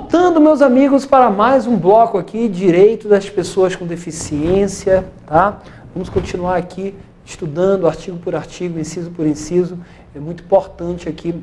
Voltando, meus amigos, para mais um bloco aqui, direito das pessoas com deficiência, tá? Vamos continuar aqui estudando artigo por artigo, inciso por inciso. É muito importante aqui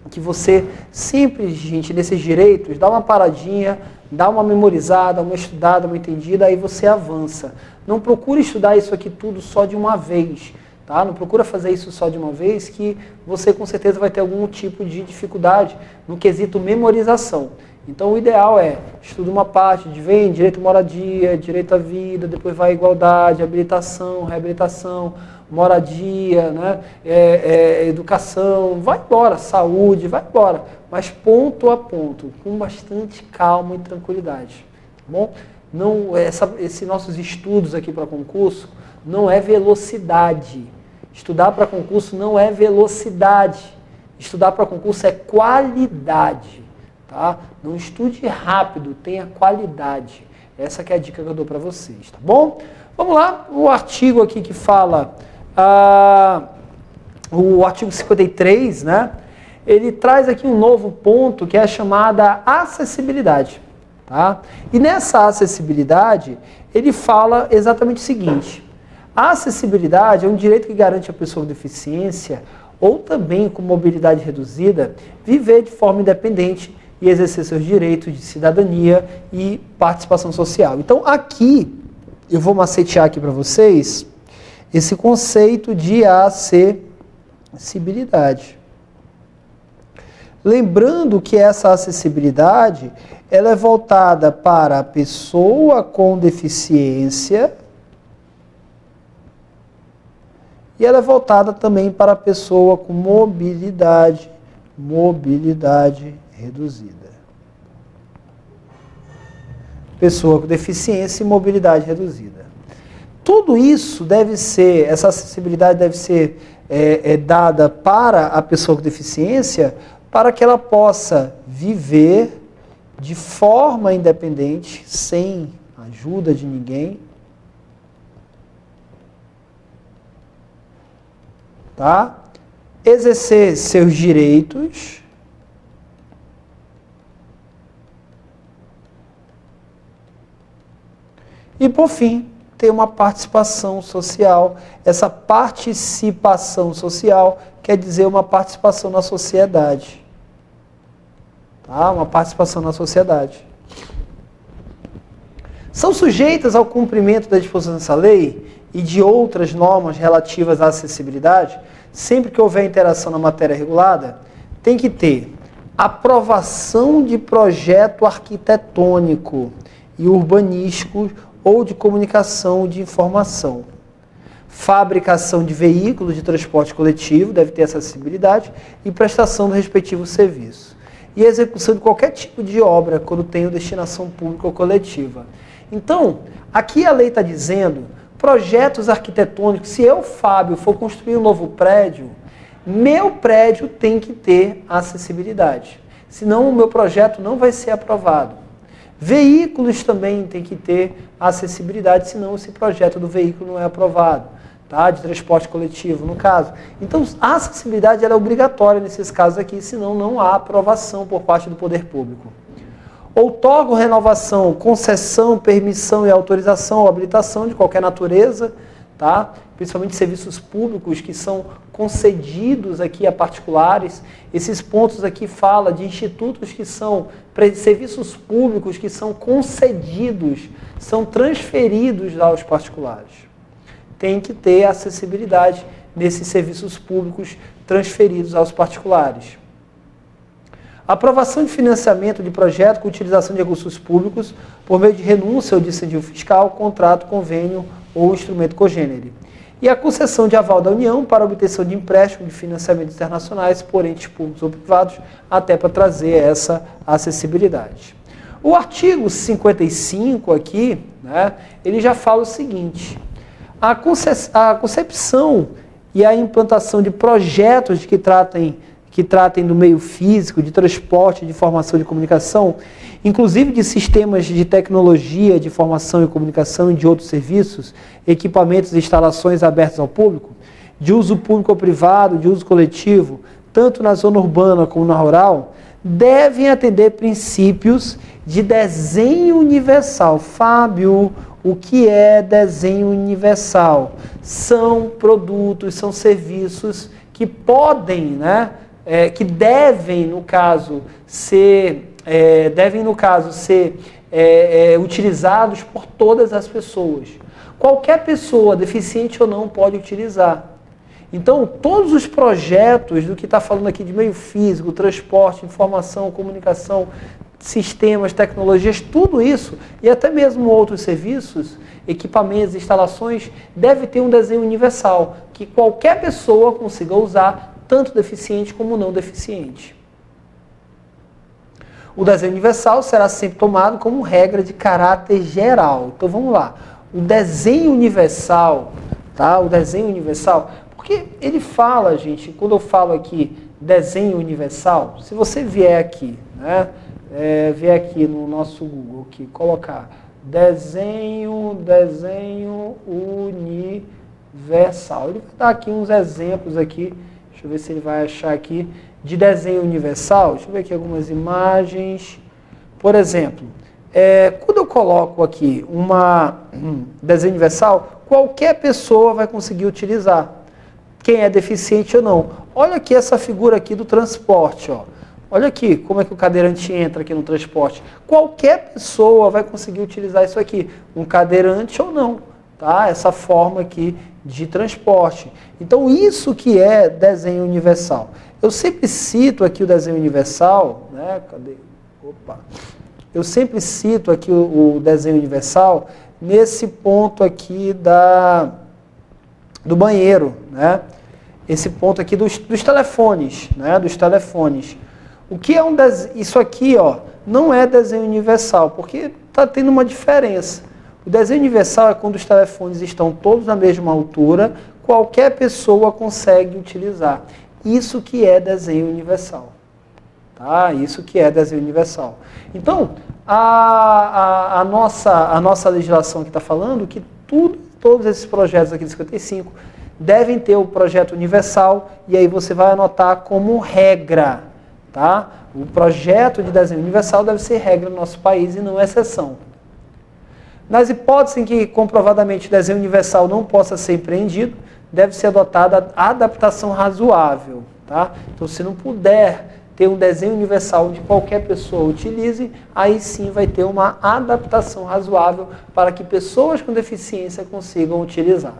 que você sempre, gente, nesses direitos, dá uma paradinha, dá uma memorizada, uma estudada, uma entendida, aí você avança. Não procure estudar isso aqui tudo só de uma vez, tá? Não procura fazer isso só de uma vez, que você com certeza vai ter algum tipo de dificuldade no quesito memorização. Então o ideal é, estuda uma parte, vem direito à moradia, direito à vida, depois vai à igualdade, habilitação, reabilitação, moradia, né? Educação, vai embora, saúde, vai embora, mas ponto a ponto, com bastante calma e tranquilidade, tá bom? Não, esses nossos estudos aqui para concurso não é velocidade. Estudar para concurso não é velocidade. Estudar para concurso é qualidade. Tá? Não estude rápido, tenha qualidade. Essa que é a dica que eu dou para vocês, tá bom? Vamos lá, o artigo aqui que fala, o artigo 53, né? Ele traz aqui um novo ponto que é a chamada acessibilidade. Tá? E nessa acessibilidade, ele fala exatamente o seguinte: a acessibilidade é um direito que garante à pessoa com deficiência ou também com mobilidade reduzida viver de forma independente e exercer seus direitos de cidadania e participação social. Então aqui, eu vou macetear aqui para vocês esse conceito de acessibilidade. Lembrando que essa acessibilidade, ela é voltada para a pessoa com deficiência e ela é voltada também para a pessoa com mobilidade reduzida. Pessoa com deficiência e mobilidade reduzida. Tudo isso deve ser, essa acessibilidade deve ser dada para a pessoa com deficiência para que ela possa viver de forma independente, sem ajuda de ninguém, tá? Exercer seus direitos e, por fim, ter uma participação social. Essa participação social quer dizer uma participação na sociedade. Tá? Uma participação na sociedade. São sujeitas ao cumprimento da disposição dessa lei e de outras normas relativas à acessibilidade, sempre que houver interação na matéria regulada, tem que ter aprovação de projeto arquitetônico e urbanístico ou de comunicação de informação, fabricação de veículos de transporte coletivo, deve ter essa acessibilidade, e prestação do respectivo serviço. E execução de qualquer tipo de obra, quando tem destinação pública ou coletiva. Então, aqui a lei está dizendo, projetos arquitetônicos, se eu, Fábio, for construir um novo prédio, meu prédio tem que ter acessibilidade. Senão o meu projeto não vai ser aprovado. Veículos também tem que ter acessibilidade, senão esse projeto do veículo não é aprovado, tá? De transporte coletivo, no caso. Então, a acessibilidade ela é obrigatória nesses casos aqui, senão não há aprovação por parte do poder público. Outorgam renovação, concessão, permissão e autorização ou habilitação de qualquer natureza, tá? Principalmente serviços públicos que são concedidos aqui a particulares. Esses pontos aqui falam de institutos que são serviços públicos que são concedidos, são transferidos aos particulares. Tem que ter acessibilidade nesses serviços públicos transferidos aos particulares. Aprovação de financiamento de projeto com utilização de recursos públicos por meio de renúncia ou de incentivo fiscal, contrato, convênio ou instrumento cogênere. E a concessão de aval da União para a obtenção de empréstimo de financiamentos internacionais por entes públicos ou privados, até para trazer essa acessibilidade. O artigo 55 aqui, né, ele já fala o seguinte: a concepção e a implantação de projetos que tratem do meio físico, de transporte, de informação e de comunicação, inclusive de sistemas de tecnologia, de informação e comunicação e de outros serviços, equipamentos e instalações abertos ao público, de uso público ou privado, de uso coletivo, tanto na zona urbana como na rural, devem atender princípios de desenho universal. Fábio, o que é desenho universal? São produtos, são serviços que podem, né, que devem, no caso, ser utilizados por todas as pessoas. Qualquer pessoa, deficiente ou não, pode utilizar. Então, todos os projetos do que está falando aqui de meio físico, transporte, informação, comunicação, sistemas, tecnologias, tudo isso, e até mesmo outros serviços, equipamentos, instalações, deve ter um desenho universal, que qualquer pessoa consiga usar, tanto deficiente como não deficiente. O desenho universal será sempre tomado como regra de caráter geral. Então vamos lá. O desenho universal, tá? O desenho universal, porque ele fala, gente, quando eu falo aqui desenho universal, se você vier aqui, né? Vier aqui no nosso Google, aqui, colocar desenho universal. Ele vai dar aqui uns exemplos aqui, deixa eu ver se ele vai achar aqui, de desenho universal. Deixa eu ver aqui algumas imagens. Por exemplo, quando eu coloco aqui desenho universal, qualquer pessoa vai conseguir utilizar, quem é deficiente ou não. Olha aqui essa figura aqui do transporte, ó. Olha aqui como é que o cadeirante entra aqui no transporte. Qualquer pessoa vai conseguir utilizar isso aqui, um cadeirante ou não, tá? Essa forma aqui de transporte. Então isso que é desenho universal. Eu sempre cito aqui o desenho universal, né? Cadê? Opa. Eu sempre cito aqui o desenho universal nesse ponto aqui do banheiro, né? Esse ponto aqui dos telefones, né? Dos telefones. O que é isso aqui, ó, não é desenho universal, porque está tendo uma diferença. O desenho universal é quando os telefones estão todos na mesma altura, qualquer pessoa consegue utilizar. Isso que é desenho universal. Tá? Isso que é desenho universal. Então, a nossa legislação aqui está falando que todos esses projetos aqui de 55 devem ter o projeto universal, e aí você vai anotar como regra. Tá? O projeto de desenho universal deve ser regra no nosso país e não exceção. Nas hipóteses em que comprovadamente o desenho universal não possa ser empreendido, deve ser adotada a adaptação razoável. Tá? Então, se não puder ter um desenho universal onde qualquer pessoa utilize, aí sim vai ter uma adaptação razoável para que pessoas com deficiência consigam utilizar.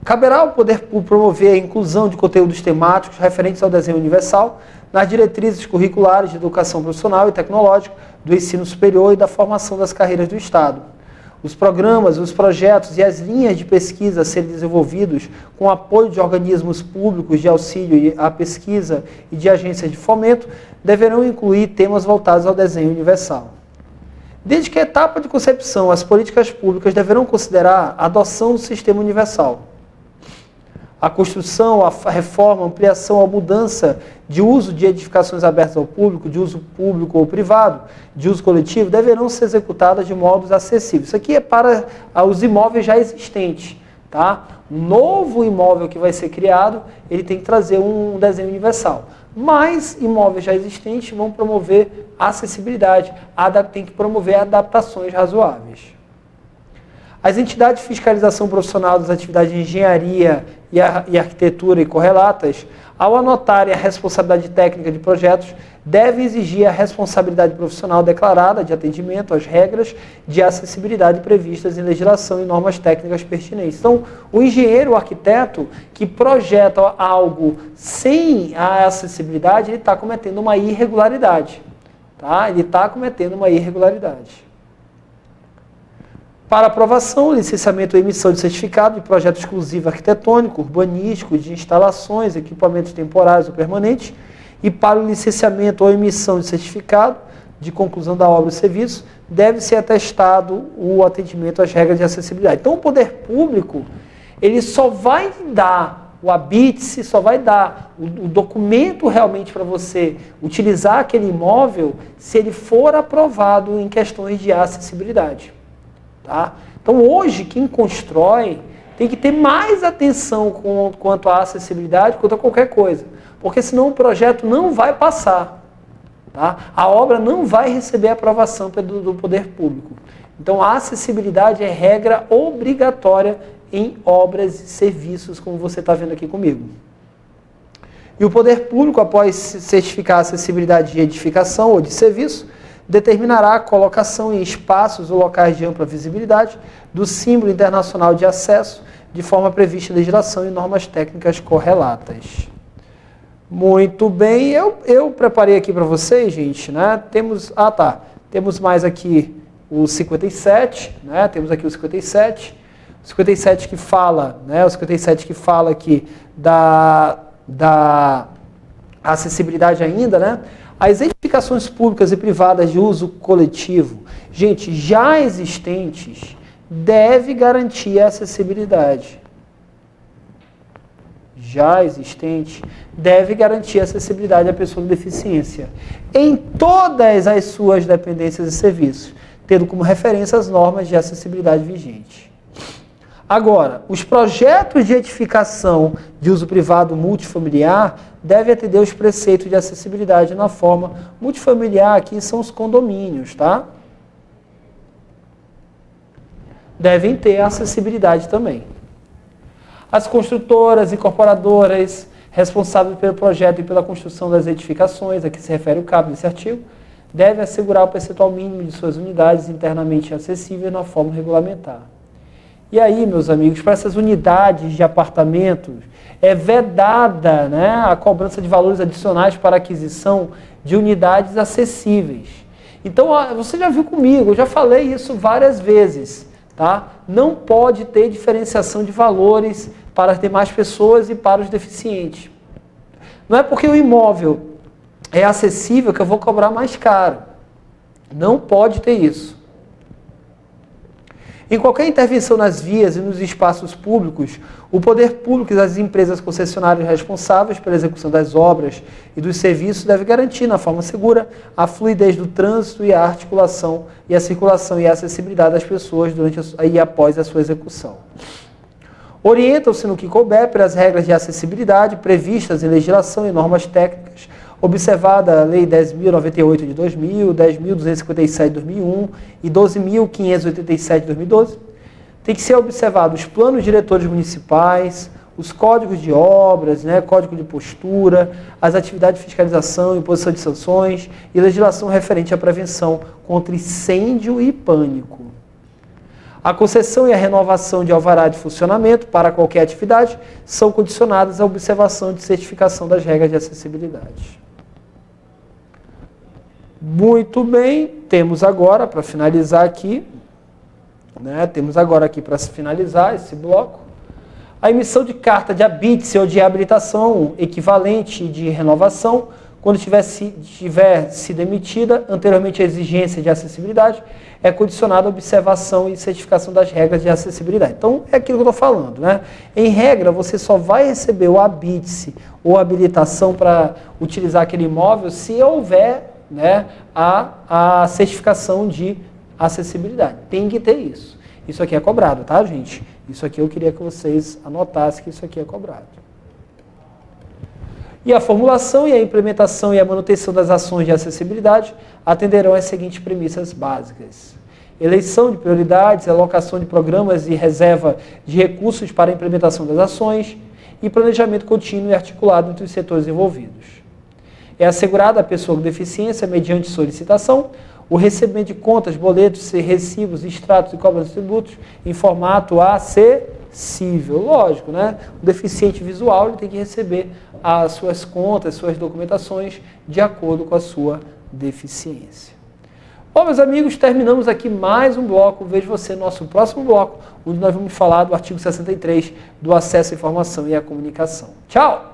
Caberá ao poder público promover a inclusão de conteúdos temáticos referentes ao desenho universal nas diretrizes curriculares de educação profissional e tecnológica, do ensino superior e da formação das carreiras do Estado. Os programas, os projetos e as linhas de pesquisa a serem desenvolvidos com apoio de organismos públicos de auxílio à pesquisa e de agências de fomento deverão incluir temas voltados ao desenho universal. Desde que a etapa de concepção, as políticas públicas deverão considerar a adoção do sistema universal. A construção, a reforma, a ampliação, a mudança de uso de edificações abertas ao público, de uso público ou privado, de uso coletivo, deverão ser executadas de modos acessíveis. Isso aqui é para os imóveis já existentes. Tá? Um novo imóvel que vai ser criado, ele tem que trazer um desenho universal. Mas imóveis já existentes vão promover acessibilidade, tem que promover adaptações razoáveis. As entidades de fiscalização profissional das atividades de engenharia e arquitetura e correlatas, ao anotarem a responsabilidade técnica de projetos, devem exigir a responsabilidade profissional declarada de atendimento às regras de acessibilidade previstas em legislação e normas técnicas pertinentes. Então, o engenheiro, o arquiteto, que projeta algo sem a acessibilidade, ele está cometendo uma irregularidade. Tá? Ele está cometendo uma irregularidade. Para aprovação, licenciamento ou emissão de certificado de projeto exclusivo arquitetônico, urbanístico, de instalações, equipamentos temporários ou permanentes, e para o licenciamento ou emissão de certificado de conclusão da obra ou serviço, deve ser atestado o atendimento às regras de acessibilidade. Então, o poder público, ele só vai dar o habite-se, só vai dar o documento realmente para você utilizar aquele imóvel se ele for aprovado em questões de acessibilidade. Tá? Então, hoje, quem constrói tem que ter mais atenção quanto à acessibilidade, quanto a qualquer coisa. porque senão o projeto não vai passar. Tá? A obra não vai receber aprovação do poder público. Então a acessibilidade é regra obrigatória em obras e serviços, como você está vendo aqui comigo. E o poder público, após certificar a acessibilidade de edificação ou de serviço, determinará a colocação em espaços ou locais de ampla visibilidade do símbolo internacional de acesso, de forma prevista em legislação e normas técnicas correlatas. Muito bem, eu preparei aqui para vocês, gente, né? Temos mais aqui o 57, né? Temos aqui o 57 que fala, né? O 57 que fala aqui da acessibilidade ainda, né? As edificações públicas e privadas de uso coletivo, gente, já existentes, deve garantir a acessibilidade. Já existente, deve garantir a acessibilidade à pessoa com deficiência em todas as suas dependências e serviços, tendo como referência as normas de acessibilidade vigentes. Agora, os projetos de edificação de uso privado multifamiliar devem atender os preceitos de acessibilidade na forma multifamiliar, aqui são os condomínios, tá? Devem ter acessibilidade também. As construtoras, incorporadoras, responsáveis pelo projeto e pela construção das edificações, a que se refere o cabo desse artigo, devem assegurar o percentual mínimo de suas unidades internamente acessíveis na forma regulamentar. E aí, meus amigos, para essas unidades de apartamentos, é vedada, né, a cobrança de valores adicionais para aquisição de unidades acessíveis. Então, você já viu comigo, eu já falei isso várias vezes, tá? Não pode ter diferenciação de valores para as demais pessoas e para os deficientes. Não é porque o imóvel é acessível que eu vou cobrar mais caro. Não pode ter isso. Em qualquer intervenção nas vias e nos espaços públicos, o poder público e as empresas concessionárias responsáveis pela execução das obras e dos serviços devem garantir, na forma segura, a fluidez do trânsito e a articulação e a circulação e a acessibilidade das pessoas durante e após a sua execução. Orientam-se no que couber pelas regras de acessibilidade previstas em legislação e normas técnicas, observada a Lei 10.098 de 2000, 10.257 de 2001 e 12.587 de 2012, tem que ser observado os planos diretores municipais, os códigos de obras, né, código de postura, as atividades de fiscalização, imposição de sanções e legislação referente à prevenção contra incêndio e pânico. A concessão e a renovação de alvará de funcionamento para qualquer atividade são condicionadas à observação de certificação das regras de acessibilidade. Muito bem, temos agora, para finalizar aqui, né, esse bloco, a emissão de carta de habite-se ou de habilitação equivalente de renovação, quando tiver sido emitida anteriormente à exigência de acessibilidade, é condicionada à observação e certificação das regras de acessibilidade. Então, é aquilo que eu estou falando, né? Em regra, você só vai receber o habite-se ou habilitação para utilizar aquele imóvel se houver, né, a certificação de acessibilidade. Tem que ter isso. Isso aqui é cobrado, tá, gente? Isso aqui eu queria que vocês anotassem que isso aqui é cobrado. E a formulação e a implementação e a manutenção das ações de acessibilidade atenderão às seguintes premissas básicas. Eleição de prioridades, alocação de programas e reserva de recursos para a implementação das ações e planejamento contínuo e articulado entre os setores envolvidos. É assegurada à pessoa com deficiência, mediante solicitação, o recebimento de contas, boletos, recibos, extratos e cobranças de tributos em formato acessível. Lógico, né? O deficiente visual ele tem que receber as suas contas, suas documentações de acordo com a sua deficiência. Bom, meus amigos, terminamos aqui mais um bloco. Vejo você no nosso próximo bloco, onde nós vamos falar do artigo 63 do acesso à informação e à comunicação. Tchau!